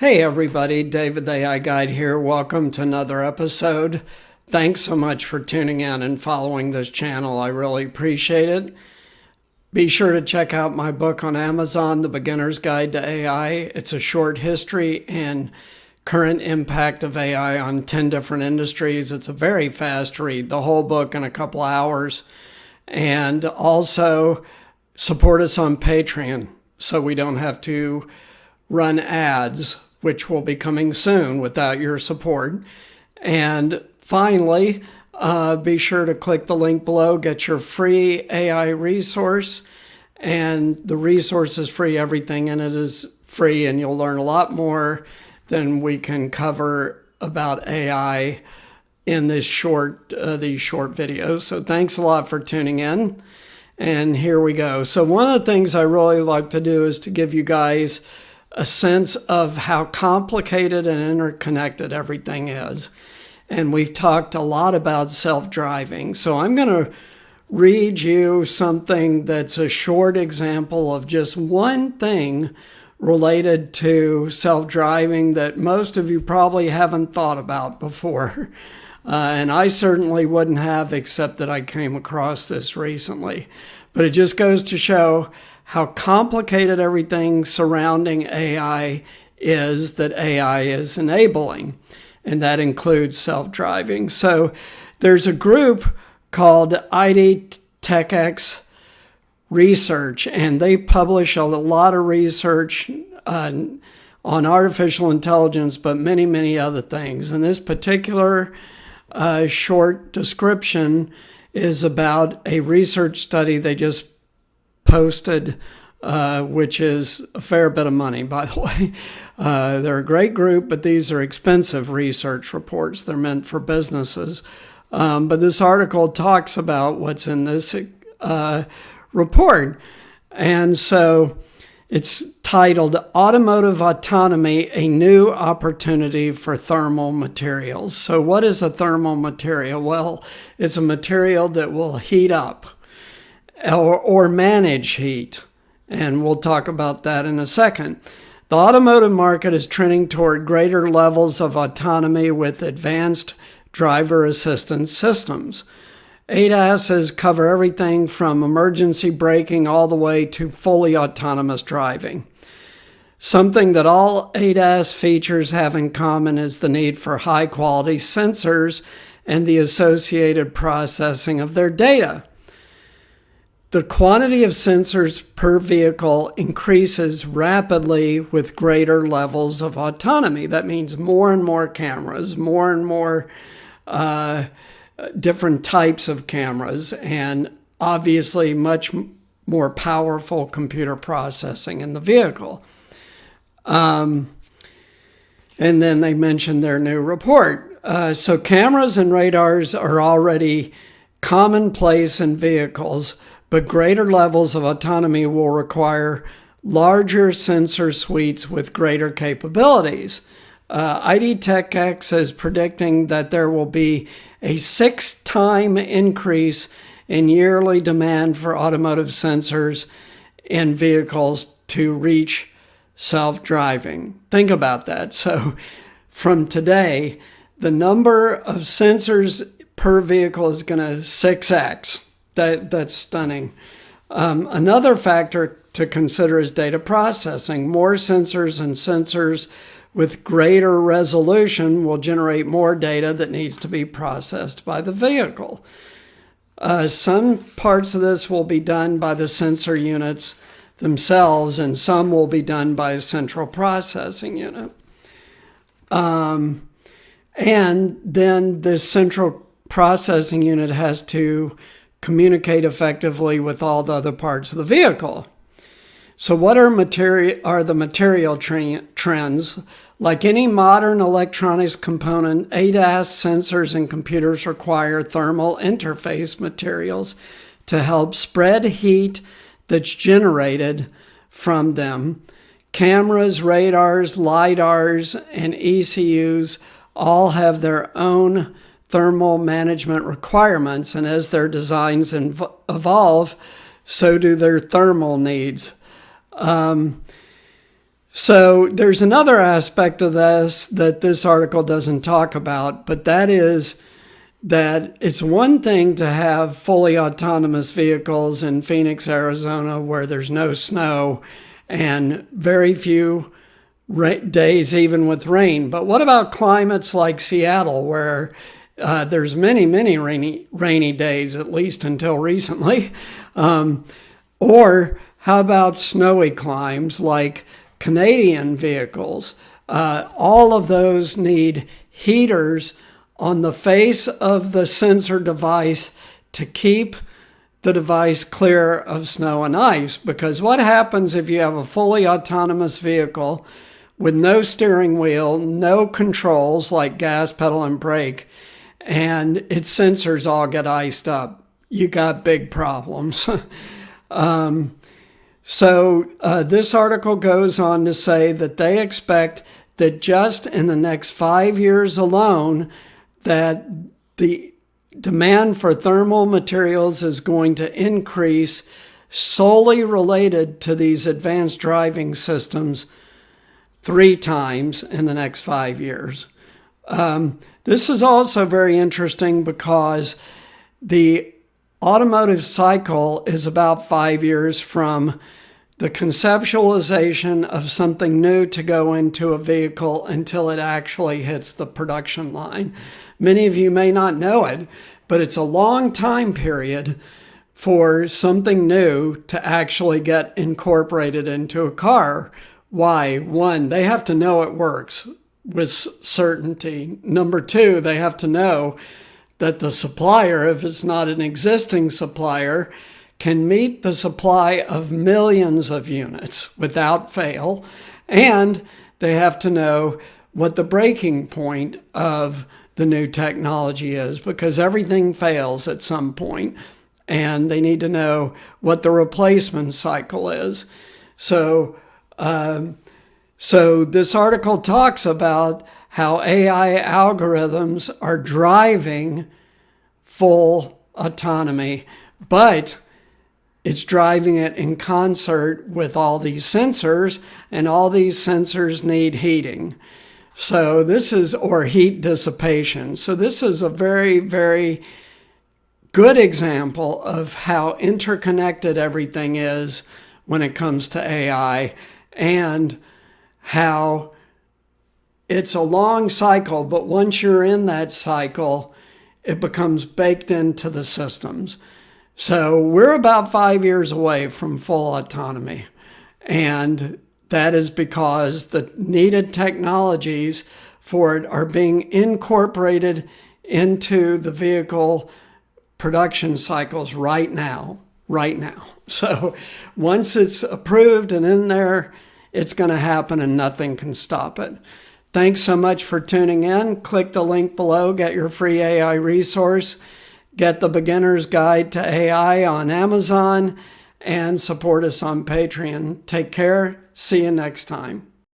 Hey everybody, David the AI Guide here. Welcome to another episode. Thanks so much for tuning in and following this channel. I really appreciate it. Be sure to check out my book on Amazon, The Beginner's Guide to AI. It's a short history and current impact of AI on 10 different industries. It's a very fast read, the whole book in a couple hours. And also support us on Patreon so we don't have to run ads, which will be coming soon without your support. And finally, be sure to click the link below, get your free AI resource. And the resource is free, everything in it is free, and you'll learn a lot more than we can cover about AI in these short videos. So thanks a lot for tuning in. And here we go. So one of the things I really like to do is to give you guys a sense of how complicated and interconnected everything is. And we've talked a lot about self-driving. So I'm going to read you something that's a short example of just one thing related to self-driving that most of you probably haven't thought about before. And I certainly wouldn't have, except that I came across this recently. But it just goes to show how complicated everything surrounding AI is that AI is enabling. And that includes self-driving. So there's a group called IDTechX Research, and they publish a lot of research on artificial intelligence, but many, many other things. And this particular short description is about a research study they just posted, which is a fair bit of money, by the way. They're a great group, but these are expensive research reports. They're meant for businesses. But this article talks about what's in this report. And so it's titled Automotive Autonomy, a New Opportunity for Thermal Materials. So what is a thermal material? Well, it's a material that will heat up or manage heat. And we'll talk about that in a second. The automotive market is trending toward greater levels of autonomy with advanced driver assistance systems. ADASs cover everything from emergency braking all the way to fully autonomous driving. Something that all ADAS features have in common is the need for high-quality sensors and the associated processing of their data. The quantity of sensors per vehicle increases rapidly with greater levels of autonomy. That means more and more cameras, more and more different types of cameras, and obviously much more powerful computer processing in the vehicle. And then they mentioned their new report. So cameras and radars are already commonplace in vehicles, but greater levels of autonomy will require larger sensor suites with greater capabilities. IDTechX is predicting that there will be a 6-time increase in yearly demand for automotive sensors in vehicles to reach self-driving. Think about that. So from today, the number of sensors per vehicle is going to 6x. That's stunning. Another factor to consider is data processing. More sensors and sensors with greater resolution will generate more data that needs to be processed by the vehicle. Some parts of this will be done by the sensor units themselves, and some will be done by a central processing unit. And then this central processing unit has to communicate effectively with all the other parts of the vehicle. So what are the material trends? Like any modern electronics component, ADAS sensors and computers require thermal interface materials to help spread heat that's generated from them. Cameras, radars, LiDARs, and ECUs all have their own thermal management requirements, and as their designs evolve, so do their thermal needs. So there's another aspect of this that this article doesn't talk about, but that is that it's one thing to have fully autonomous vehicles in Phoenix, Arizona, where there's no snow and very few days even with rain. But what about climates like Seattle, where there's many rainy days, at least until recently? Or how about snowy climes like Canadian vehicles? All of those need heaters on the face of the sensor device to keep the device clear of snow and ice. Because what happens if you have a fully autonomous vehicle with no steering wheel, no controls like gas pedal and brake, and its sensors all get iced up? You got big problems. So this article goes on to say that they expect that just in the next 5 years alone, that the demand for thermal materials is going to increase solely related to these advanced driving systems 3 times in the next 5 years. This is also very interesting because the automotive cycle is about 5 years from the conceptualization of something new to go into a vehicle until it actually hits the production line. Many of you may not know it, but it's a long time period for something new to actually get incorporated into a car. Why? One, they have to know it works with certainty. Number two, they have to know that the supplier, if it's not an existing supplier, can meet the supply of millions of units without fail. And they have to know what the breaking point of the new technology is, because everything fails at some point, and they need to know what the replacement cycle is. So this article talks about how AI algorithms are driving full autonomy, but it's driving it in concert with all these sensors, and all these sensors need heating. So this is, or heat dissipation. So this is a very, very good example of how interconnected everything is when it comes to AI, and how it's a long cycle, but once you're in that cycle, it becomes baked into the systems. So we're about 5 years away from full autonomy. And that is because the needed technologies for it are being incorporated into the vehicle production cycles right now. So once it's approved and in there, it's going to happen and nothing can stop it. Thanks so much for tuning in. Click the link below, get your free AI resource. Get the Beginner's Guide to AI on Amazon, and support us on Patreon. Take care. See you next time.